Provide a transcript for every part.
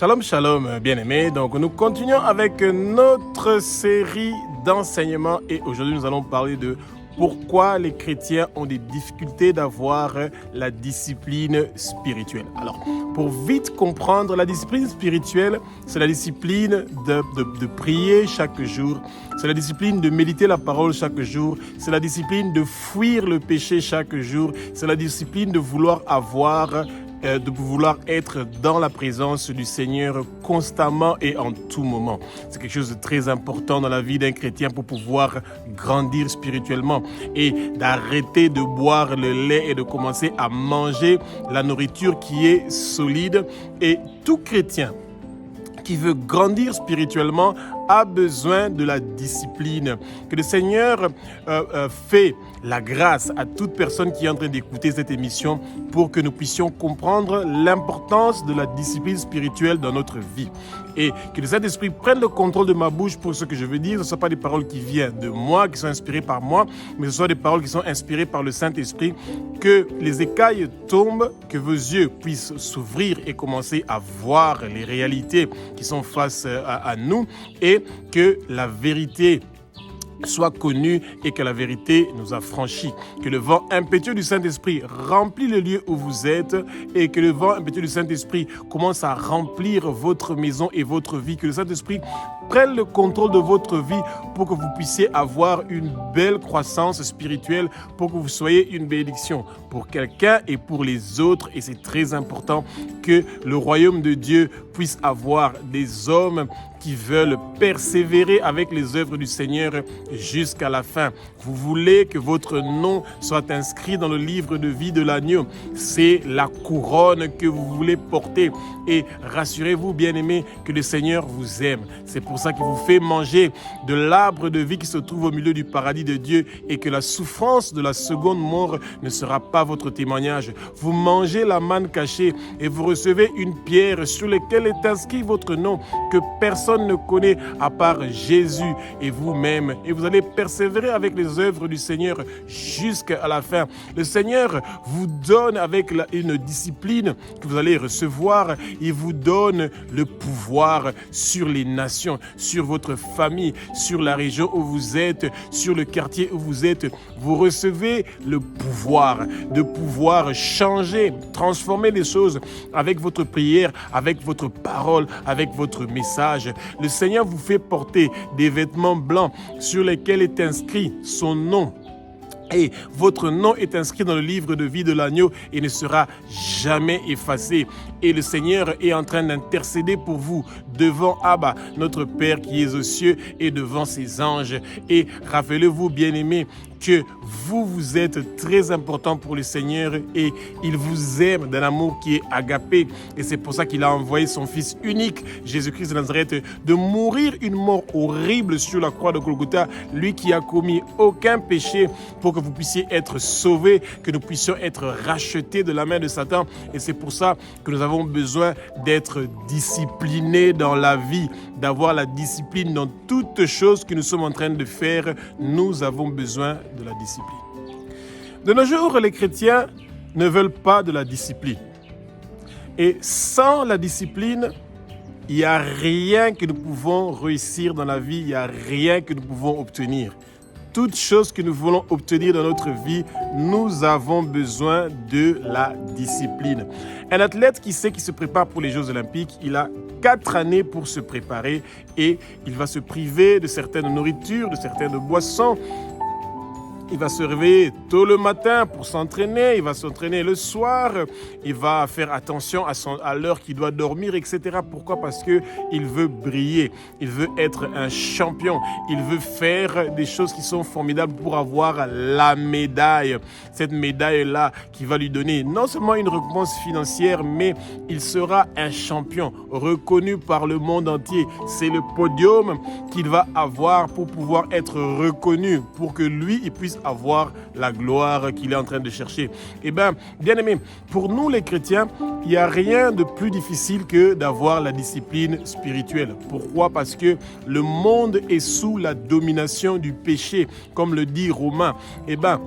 Shalom, shalom, bien-aimés. Donc, nous continuons avec notre série d'enseignements et aujourd'hui, nous allons parler de pourquoi les chrétiens ont des difficultés d'avoir la discipline spirituelle. Alors, pour vite comprendre, la discipline spirituelle, c'est la discipline de prier chaque jour, c'est la discipline de méditer la parole chaque jour, c'est la discipline de fuir le péché chaque jour, c'est la discipline de vouloir être dans la présence du Seigneur constamment et en tout moment. C'est quelque chose de très important dans la vie d'un chrétien pour pouvoir grandir spirituellement et d'arrêter de boire le lait et de commencer à manger la nourriture qui est solide. Et tout chrétien qui veut grandir spirituellement a besoin de la discipline. Que le Seigneur fait la grâce à toute personne qui est en train d'écouter cette émission pour que nous puissions comprendre l'importance de la discipline spirituelle dans notre vie. Et que le Saint-Esprit prenne le contrôle de ma bouche pour ce que je veux dire. Ce ne sont pas des paroles qui viennent de moi, qui sont inspirées par moi, mais ce sont des paroles qui sont inspirées par le Saint-Esprit. Que les écailles tombent, que vos yeux puissent s'ouvrir et commencer à voir les réalités qui sont face à nous et que la vérité soit connue et que la vérité nous affranchit. Que le vent impétueux du Saint-Esprit remplit le lieu où vous êtes et que le vent impétueux du Saint-Esprit commence à remplir votre maison et votre vie. Que le Saint-Esprit prenne le contrôle de votre vie pour que vous puissiez avoir une belle croissance spirituelle, pour que vous soyez une bénédiction pour quelqu'un et pour les autres. Et c'est très important que le royaume de Dieu puisse avoir des hommes qui veulent persévérer avec les œuvres du Seigneur jusqu'à la fin. Vous voulez que votre nom soit inscrit dans le livre de vie de l'agneau. C'est la couronne que vous voulez porter. Et rassurez-vous, bien-aimés, que le Seigneur vous aime. C'est pour ça qu'il vous fait manger de l'arbre de vie qui se trouve au milieu du paradis de Dieu et que la souffrance de la seconde mort ne sera pas votre témoignage. Vous mangez la manne cachée et vous recevez une pierre sur laquelle est inscrit votre nom que personne ne connaît à part Jésus et vous-même. Et vous allez persévérer avec les œuvres du Seigneur jusqu'à la fin. Le Seigneur vous donne avec une discipline que vous allez recevoir. Il vous donne le pouvoir sur les nations, sur votre famille, sur la région où vous êtes, sur le quartier où vous êtes. Vous recevez le pouvoir de pouvoir changer, transformer les choses avec votre prière, avec votre parole, avec votre message. Le Seigneur vous fait porter des vêtements blancs sur lesquels est inscrit son nom. Et votre nom est inscrit dans le livre de vie de l'agneau et ne sera jamais effacé. Et le Seigneur est en train d'intercéder pour vous devant Abba, notre Père qui est aux cieux, et devant ses anges. Et rappelez-vous, bien-aimés, que vous êtes très important pour le Seigneur et il vous aime d'un amour qui est agapé. Et c'est pour ça qu'il a envoyé son Fils unique, Jésus-Christ de Nazareth, de mourir une mort horrible sur la croix de Golgotha, lui qui a commis aucun péché, pour que vous puissiez être sauvés, que nous puissions être rachetés de la main de Satan. Et c'est pour ça que nous avons besoin d'être disciplinés dans la vie, d'avoir la discipline dans toutes choses que nous sommes en train de faire. Nous avons besoin de la discipline. De nos jours, les chrétiens ne veulent pas de la discipline. Et sans la discipline, il n'y a rien que nous pouvons réussir dans la vie, il n'y a rien que nous pouvons obtenir. Toute chose que nous voulons obtenir dans notre vie, nous avons besoin de la discipline. Un athlète qui se prépare pour les Jeux Olympiques, il a 4 années pour se préparer et il va se priver de certaines nourritures, de certaines boissons. Il va se réveiller tôt le matin pour s'entraîner, il va s'entraîner le soir, il va faire attention à l'heure qu'il doit dormir, etc. Pourquoi? Parce qu'il veut briller, il veut être un champion, il veut faire des choses qui sont formidables pour avoir la médaille. Cette médaille-là qui va lui donner non seulement une récompense financière, mais il sera un champion reconnu par le monde entier. C'est le podium qu'il va avoir pour pouvoir être reconnu, pour que lui, il puisse avoir la gloire qu'il est en train de chercher. Eh bien, bien aimé, pour nous les chrétiens, il n'y a rien de plus difficile que d'avoir la discipline spirituelle. Pourquoi? Parce que le monde est sous la domination du péché, comme le dit Romain. Eh bien,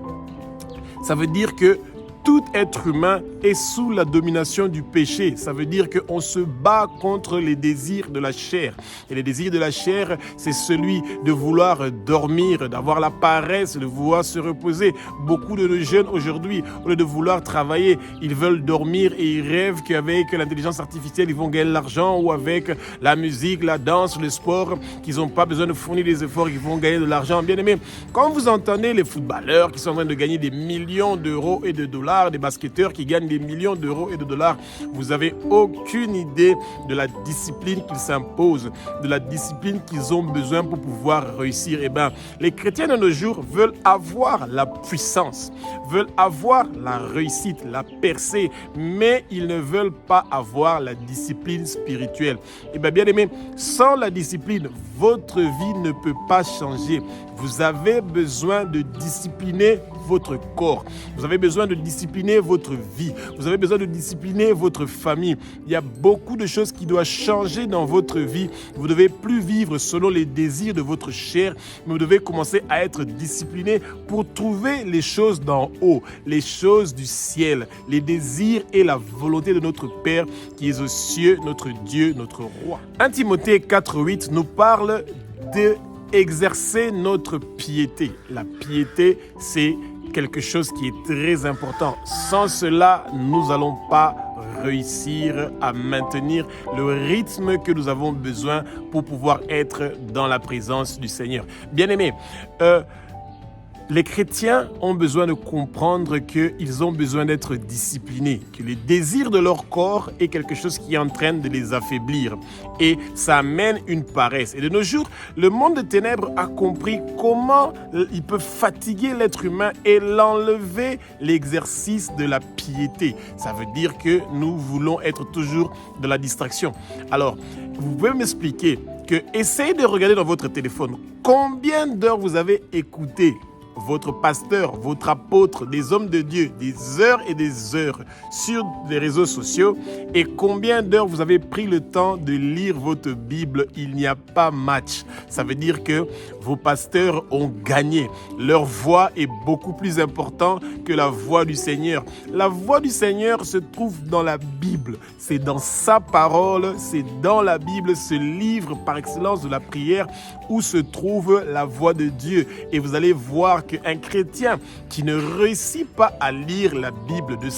ça veut dire que tout être humain est sous la domination du péché. Ça veut dire qu'on se bat contre les désirs de la chair. Et les désirs de la chair, c'est celui de vouloir dormir, d'avoir la paresse, de vouloir se reposer. Beaucoup de nos jeunes aujourd'hui, au lieu de vouloir travailler, ils veulent dormir et ils rêvent qu'avec l'intelligence artificielle, ils vont gagner de l'argent, ou avec la musique, la danse, le sport, qu'ils n'ont pas besoin de fournir des efforts, qu'ils vont gagner de l'argent. Bien aimé, quand vous entendez les footballeurs qui sont en train de gagner des millions d'euros et de dollars, des basketteurs qui gagnent des millions d'euros et de dollars, vous n'avez aucune idée de la discipline qu'ils s'imposent, de la discipline qu'ils ont besoin pour pouvoir réussir. Eh bien, les chrétiens de nos jours veulent avoir la puissance, veulent avoir la réussite, la percée, mais ils ne veulent pas avoir la discipline spirituelle. Eh bien, bien aimé, sans la discipline, votre vie ne peut pas changer. Vous avez besoin de discipliner votre corps. Vous avez besoin de discipliner votre vie. Vous avez besoin de discipliner votre famille. Il y a beaucoup de choses qui doivent changer dans votre vie. Vous ne devez plus vivre selon les désirs de votre chair, mais vous devez commencer à être discipliné pour trouver les choses d'en haut, les choses du ciel, les désirs et la volonté de notre Père qui est aux cieux, notre Dieu, notre Roi. 1 Timothée 4,8 nous parle de exercer notre piété. La piété, c'est quelque chose qui est très important. Sans cela, nous n'allons pas réussir à maintenir le rythme que nous avons besoin pour pouvoir être dans la présence du Seigneur. Bien-aimés, les chrétiens ont besoin de comprendre qu'ils ont besoin d'être disciplinés, que le désir de leur corps est quelque chose qui est en train de les affaiblir et ça amène une paresse. Et de nos jours, le monde des ténèbres a compris comment il peut fatiguer l'être humain et l'enlever l'exercice de la piété. Ça veut dire que nous voulons être toujours dans la distraction. Alors, vous pouvez m'expliquer que essayez de regarder dans votre téléphone combien d'heures vous avez écouté votre pasteur, votre apôtre, des hommes de Dieu, des heures et des heures sur les réseaux sociaux, et combien d'heures vous avez pris le temps de lire votre Bible. Il n'y a pas match. Ça veut dire que vos pasteurs ont gagné. Leur voix est beaucoup plus importante que la voix du Seigneur. La voix du Seigneur se trouve dans la Bible. C'est dans sa parole, c'est dans la Bible, ce livre par excellence de la prière où se trouve la voix de Dieu. Et vous allez voir qu'un chrétien qui ne réussit pas à lire la Bible, de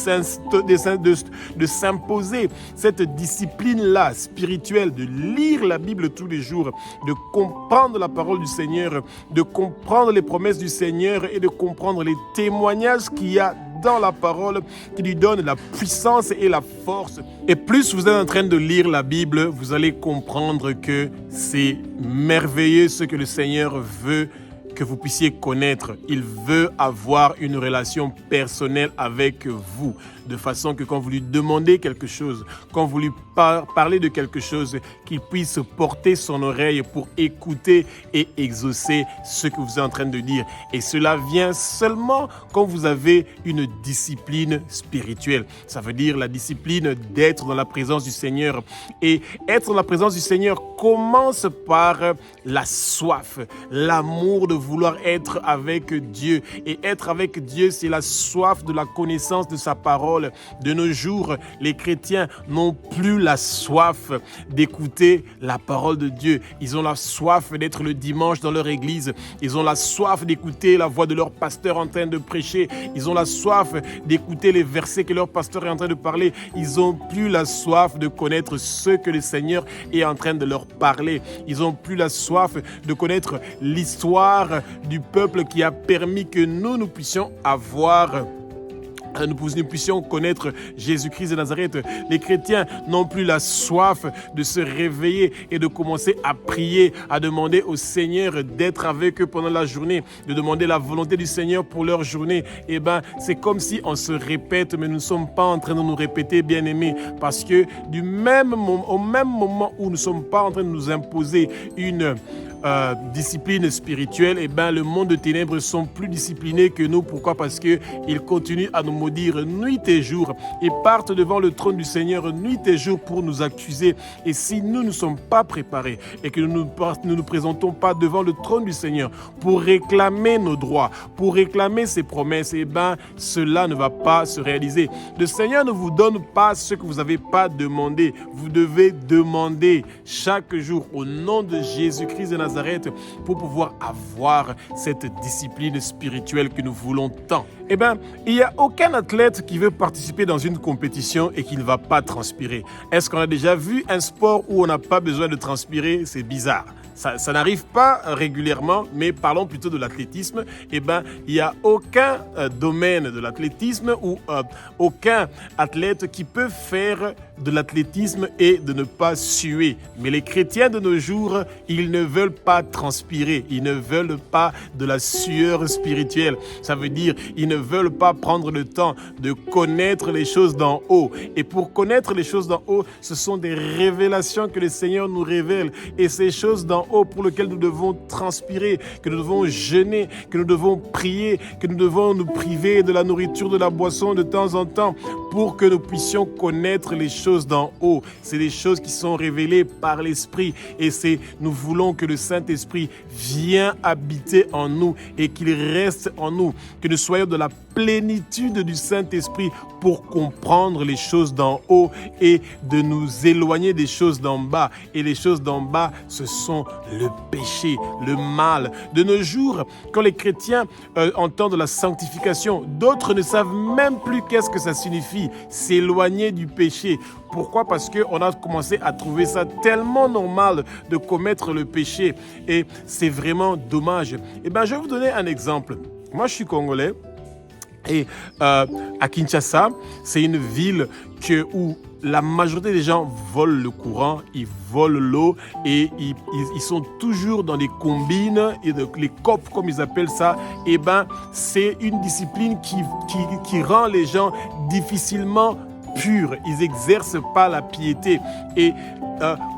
s'imposer cette discipline-là spirituelle, de lire la Bible tous les jours, de comprendre la parole du Seigneur, de comprendre les promesses du Seigneur et de comprendre les témoignages qu'il y a dans la parole qui lui donne la puissance et la force. Et plus vous êtes en train de lire la Bible, vous allez comprendre que c'est merveilleux ce que le Seigneur veut que vous puissiez connaître. Il veut avoir une relation personnelle avec vous, de façon que quand vous lui demandez quelque chose, quand vous lui parlez de quelque chose, qu'il puisse porter son oreille pour écouter et exaucer ce que vous êtes en train de dire. Et cela vient seulement quand vous avez une discipline spirituelle. Ça veut dire la discipline d'être dans la présence du Seigneur. Et être dans la présence du Seigneur commence par la soif, l'amour de vouloir être avec Dieu. Et être avec Dieu, c'est la soif de la connaissance de sa parole. De nos jours, les chrétiens n'ont plus la soif d'écouter la parole de Dieu. Ils ont la soif d'être le dimanche dans leur église. Ils ont la soif d'écouter la voix de leur pasteur en train de prêcher. Ils ont la soif d'écouter les versets que leur pasteur est en train de parler. Ils n'ont plus la soif de connaître ce que le Seigneur est en train de leur parler. Ils n'ont plus la soif de connaître l'histoire du peuple qui a permis que nous puissions avoir nous puissions connaître Jésus-Christ de Nazareth. Les chrétiens n'ont plus la soif de se réveiller et de commencer à prier, à demander au Seigneur d'être avec eux pendant la journée, de demander la volonté du Seigneur pour leur journée. Eh bien, c'est comme si on se répète, mais nous ne sommes pas en train de nous répéter, bien-aimés, parce que au même moment où nous ne sommes pas en train de nous imposer une discipline spirituelle, eh ben, le monde de ténèbres sont plus disciplinés que nous. Pourquoi? Parce qu'ils continuent à nous maudire nuit et jour. Ils partent devant le trône du Seigneur nuit et jour pour nous accuser. Et si nous ne sommes pas préparés et que nous ne nous présentons pas devant le trône du Seigneur pour réclamer nos droits, pour réclamer ses promesses, eh ben, cela ne va pas se réaliser. Le Seigneur ne vous donne pas ce que vous n'avez pas demandé. Vous devez demander chaque jour au nom de Jésus-Christ de Nazareth pour pouvoir avoir cette discipline spirituelle que nous voulons tant. Eh bien, il n'y a aucun athlète qui veut participer dans une compétition et qui ne va pas transpirer. Est-ce qu'on a déjà vu un sport où on n'a pas besoin de transpirer? C'est bizarre. Ça n'arrive pas régulièrement, mais parlons plutôt de l'athlétisme. Eh bien, il n'y a aucun domaine de l'athlétisme ou aucun athlète qui peut faire de l'athlétisme et de ne pas suer. Mais les chrétiens de nos jours, ils ne veulent pas transpirer. Ils ne veulent pas de la sueur spirituelle. Ça veut dire, ils ne veulent pas prendre le temps de connaître les choses d'en haut. Et pour connaître les choses d'en haut, ce sont des révélations que le Seigneur nous révèle. Et ces choses d'en haut pour lesquelles nous devons transpirer, que nous devons jeûner, que nous devons prier, que nous devons nous priver de la nourriture, de la boisson de temps en temps pour que nous puissions connaître les choses d'en haut. C'est des choses qui sont révélées par l'Esprit et nous voulons que le Saint-Esprit vienne habiter en nous et qu'il reste en nous, que nous soyons de la plénitude du Saint-Esprit pour comprendre les choses d'en haut et de nous éloigner des choses d'en bas. Et les choses d'en bas, ce sont le péché, le mal. De nos jours, quand les chrétiens entendent la sanctification, d'autres ne savent même plus qu'est-ce que ça signifie, s'éloigner du péché. Pourquoi? Parce qu'on a commencé à trouver ça tellement normal de commettre le péché. Et c'est vraiment dommage. Eh bien, je vais vous donner un exemple. Moi, je suis congolais. Et à Kinshasa, c'est une ville où la majorité des gens volent le courant, ils volent l'eau et ils sont toujours dans des combines, et les COP comme ils appellent ça. Et ben, c'est une discipline qui rend les gens difficilement purs. Ils n'exercent pas la piété. Et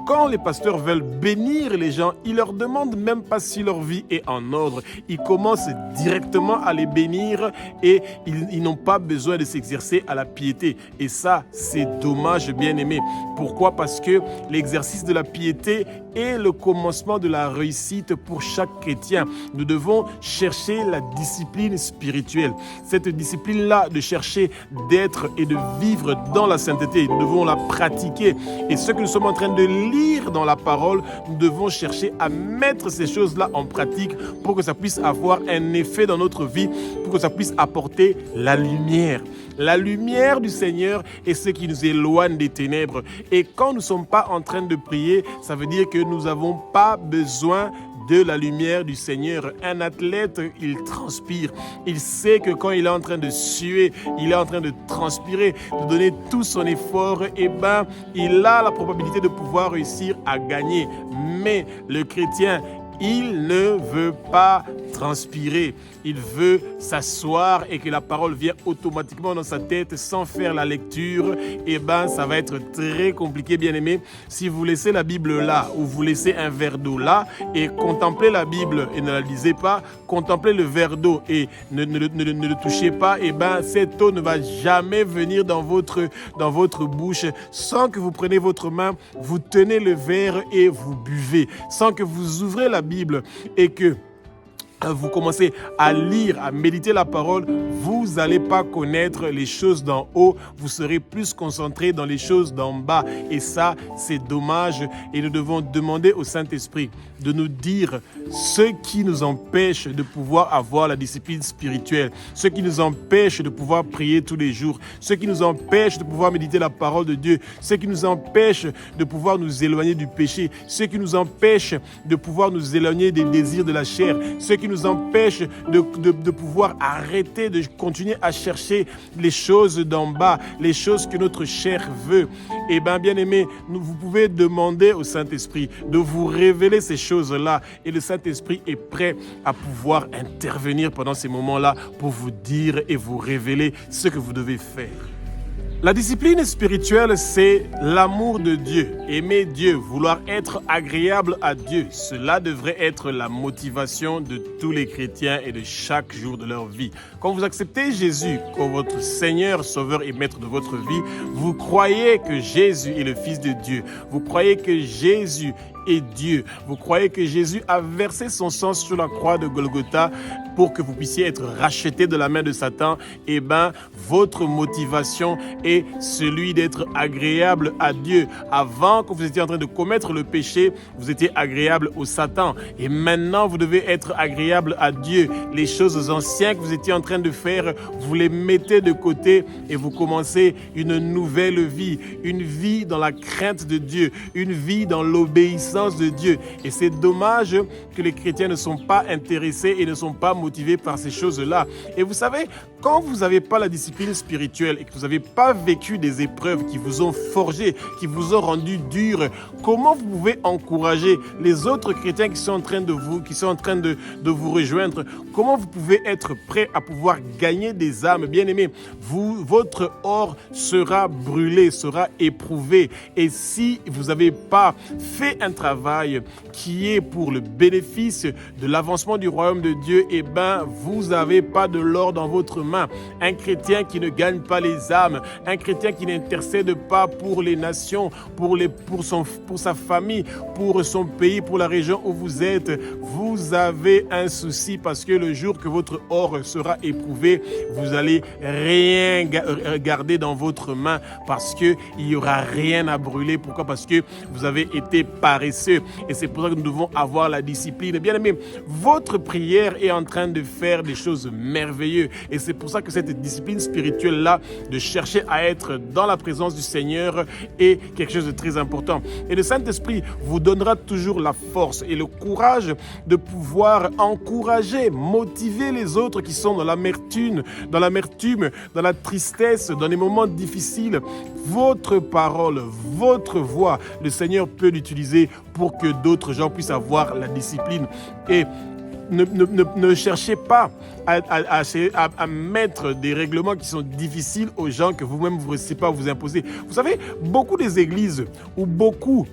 quand les pasteurs veulent bénir les gens, ils ne leur demandent même pas si leur vie est en ordre. Ils commencent directement à les bénir et ils n'ont pas besoin de s'exercer à la piété. Et ça, c'est dommage, bien-aimé. Pourquoi? Parce que l'exercice de la piété est le commencement de la réussite pour chaque chrétien. Nous devons chercher la discipline spirituelle. Cette discipline-là, de chercher d'être et de vivre dans la sainteté, nous devons la pratiquer. Et ce que nous sommes en train de lire dans la parole, nous devons chercher à mettre ces choses-là en pratique pour que ça puisse avoir un effet dans notre vie, pour que ça puisse apporter la lumière. La lumière du Seigneur est ce qui nous éloigne des ténèbres. Et quand nous ne sommes pas en train de prier, ça veut dire que nous n'avons pas besoin de la lumière du Seigneur. Un athlète, il transpire. Il sait que quand il est en train de suer, il est en train de transpirer, de donner tout son effort, et ben, il a la probabilité de pouvoir réussir à gagner. Mais le chrétien, il ne veut pas transpirer. Il veut s'asseoir et que la parole vienne automatiquement dans sa tête sans faire la lecture. Et ben, ça va être très compliqué, bien-aimé. Si vous laissez la Bible là ou vous laissez un verre d'eau là et contemplez la Bible et ne la lisez pas, contemplez le verre d'eau et ne le touchez pas, et ben, cette eau ne va jamais venir dans votre bouche sans que vous preniez votre main, vous tenez le verre et vous buvez. Sans que vous ouvrez la Bible et que vous commencez à lire, à méditer la parole, vous n'allez pas connaître les choses d'en haut, vous serez plus concentré dans les choses d'en bas. Et ça, c'est dommage. Et nous devons demander au Saint-Esprit de nous dire ce qui nous empêche de pouvoir avoir la discipline spirituelle, ce qui nous empêche de pouvoir prier tous les jours, ce qui nous empêche de pouvoir méditer la parole de Dieu, ce qui nous empêche de pouvoir nous éloigner du péché, ce qui nous empêche de pouvoir nous éloigner des désirs de la chair, ce qui nous empêche de pouvoir arrêter de continuer à chercher les choses d'en bas, les choses que notre chair veut. Et bien, bien-aimé, vous pouvez demander au Saint-Esprit de vous révéler ces choses-là. Et le Saint-Esprit est prêt à pouvoir intervenir pendant ces moments-là pour vous dire et vous révéler ce que vous devez faire. La discipline spirituelle, c'est l'amour de Dieu, aimer Dieu, vouloir être agréable à Dieu. Cela devrait être la motivation de tous les chrétiens et de chaque jour de leur vie. Quand vous acceptez Jésus comme votre Seigneur, Sauveur et Maître de votre vie, vous croyez que Jésus est le Fils de Dieu. Vous croyez que Jésus est Dieu. Vous croyez que Jésus a versé son sang sur la croix de Golgotha pour que vous puissiez être rachetés de la main de Satan. Eh bien, votre motivation est celui d'être agréable à Dieu. Avant que vous étiez en train de commettre le péché, vous étiez agréable au Satan. Et maintenant, vous devez être agréable à Dieu. Les choses anciennes que vous étiez en train de faire, vous les mettez de côté et vous commencez une nouvelle vie. Une vie dans la crainte de Dieu. Une vie dans l'obéissance de Dieu. Et c'est dommage que les chrétiens ne sont pas intéressés et ne sont pas motivés par ces choses-là. Et vous savez, quand vous n'avez pas la discipline spirituelle et que vous n'avez pas vécu des épreuves qui vous ont forgé, qui vous ont rendu dur, comment vous pouvez encourager les autres chrétiens qui sont en train de vous rejoindre? Comment vous pouvez être prêt à pouvoir gagner des âmes? Bien-aimés, votre or sera brûlé, sera éprouvé. Et si vous n'avez pas fait un travail qui est pour le bénéfice de l'avancement du royaume de Dieu, eh bien, vous n'avez pas de l'or dans votre main. Un chrétien qui ne gagne pas les âmes, un chrétien qui n'intercède pas pour les nations, pour sa famille, pour son pays, pour la région où vous êtes, vous avez un souci parce que le jour que votre or sera éprouvé, vous allez rien garder dans votre main parce qu'il n'y aura rien à brûler. Pourquoi? Parce que vous avez été paresseux. Et c'est pour ça que nous devons avoir la discipline. Bien aimé, votre prière est en train de faire des choses merveilleuses. Et c'est pour ça que cette discipline spirituelle-là, de chercher à être dans la présence du Seigneur, est quelque chose de très important. Et le Saint-Esprit vous donnera toujours la force et le courage de pouvoir encourager, motiver les autres qui sont dans l'amertume, dans la tristesse, dans les moments difficiles. Votre parole, votre voix, le Seigneur peut l'utiliser pour que d'autres gens puissent avoir la discipline. Et ne cherchez pas à mettre des règlements qui sont difficiles aux gens que vous-même vous ne réussissez pas à vous imposer. Vous savez, beaucoup des églises ou beaucoup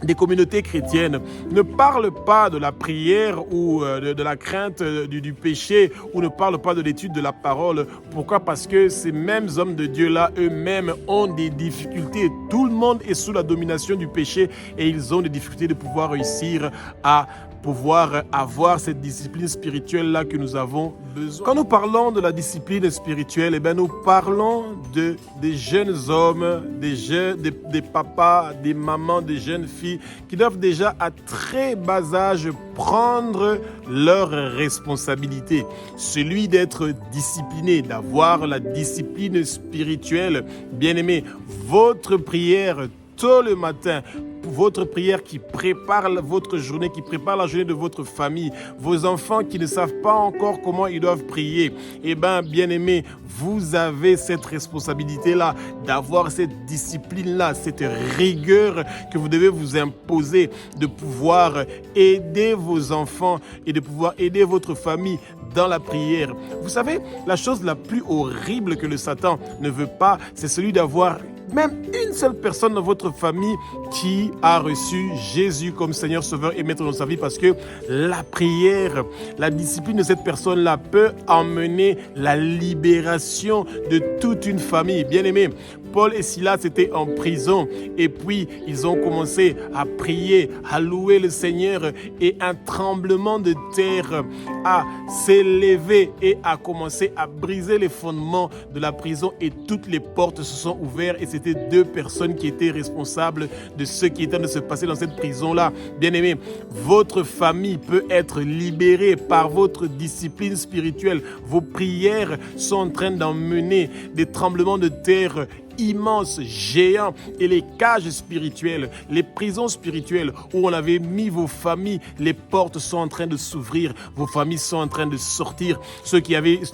des communautés chrétiennes ne parlent pas de la prière ou de la crainte du péché ou ne parlent pas de l'étude de la parole. Pourquoi? Parce que ces mêmes hommes de Dieu-là, eux-mêmes, ont des difficultés. Tout le monde est sous la domination du péché et ils ont des difficultés de pouvoir réussir à pouvoir avoir cette discipline spirituelle-là que nous avons besoin. Quand nous parlons de la discipline spirituelle, eh bien, nous parlons des jeunes hommes, des papas, des mamans, des jeunes filles qui doivent déjà à très bas âge prendre leurs responsabilités. Celui d'être discipliné, d'avoir la discipline spirituelle. Bien-aimé, votre prière tôt le matin, votre prière qui prépare votre journée, qui prépare la journée de votre famille, vos enfants qui ne savent pas encore comment ils doivent prier, eh bien, bien-aimés, vous avez cette responsabilité-là, d'avoir cette discipline-là, cette rigueur que vous devez vous imposer, de pouvoir aider vos enfants et de pouvoir aider votre famille dans la prière. Vous savez, la chose la plus horrible que le Satan ne veut pas, c'est celui d'avoir même une seule personne dans votre famille qui a reçu Jésus comme Seigneur, Sauveur et Maître dans sa vie, parce que la prière, la discipline de cette personne-là peut emmener la libération de toute une famille. Bien aimé, Paul et Silas étaient en prison et puis ils ont commencé à prier, à louer le Seigneur et un tremblement de terre a s'élevé et a commencé à briser les fondements de la prison et toutes les portes se sont ouvertes et c'était deux personnes qui étaient responsables de ce qui était en train de se passer dans cette prison-là. Bien-aimé, votre famille peut être libérée par votre discipline spirituelle. Vos prières sont en train d'emmener des tremblements de terre immenses, géants, et les cages spirituelles, les prisons spirituelles où on avait mis vos familles, les portes sont en train de s'ouvrir, vos familles sont en train de sortir.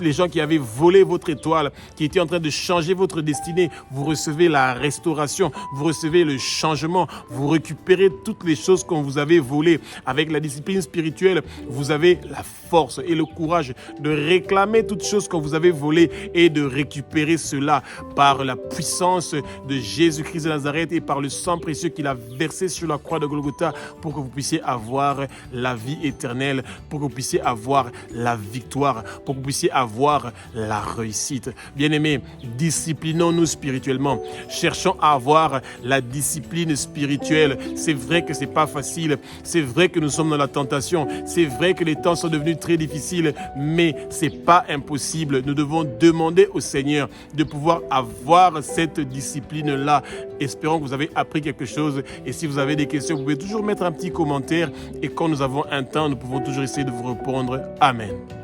Les gens qui avaient volé votre étoile, qui étaient en train de changer votre destinée, vous recevez la restauration, vous recevez le changement, vous récupérez toutes les choses qu'on vous avait volées. Avec la discipline spirituelle, vous avez la force et le courage de réclamer toutes choses qu'on vous avait volées et de récupérer cela par la puissance puissance de Jésus-Christ de Nazareth et par le sang précieux qu'il a versé sur la croix de Golgotha pour que vous puissiez avoir la vie éternelle, pour que vous puissiez avoir la victoire, pour que vous puissiez avoir la réussite. Bien-aimés, disciplinons-nous spirituellement. Cherchons à avoir la discipline spirituelle. C'est vrai que c'est pas facile. C'est vrai que nous sommes dans la tentation. C'est vrai que les temps sont devenus très difficiles, mais c'est pas impossible. Nous devons demander au Seigneur de pouvoir avoir cette discipline-là. Espérons que vous avez appris quelque chose. Et si vous avez des questions, vous pouvez toujours mettre un petit commentaire. Et quand nous avons un temps, nous pouvons toujours essayer de vous répondre. Amen.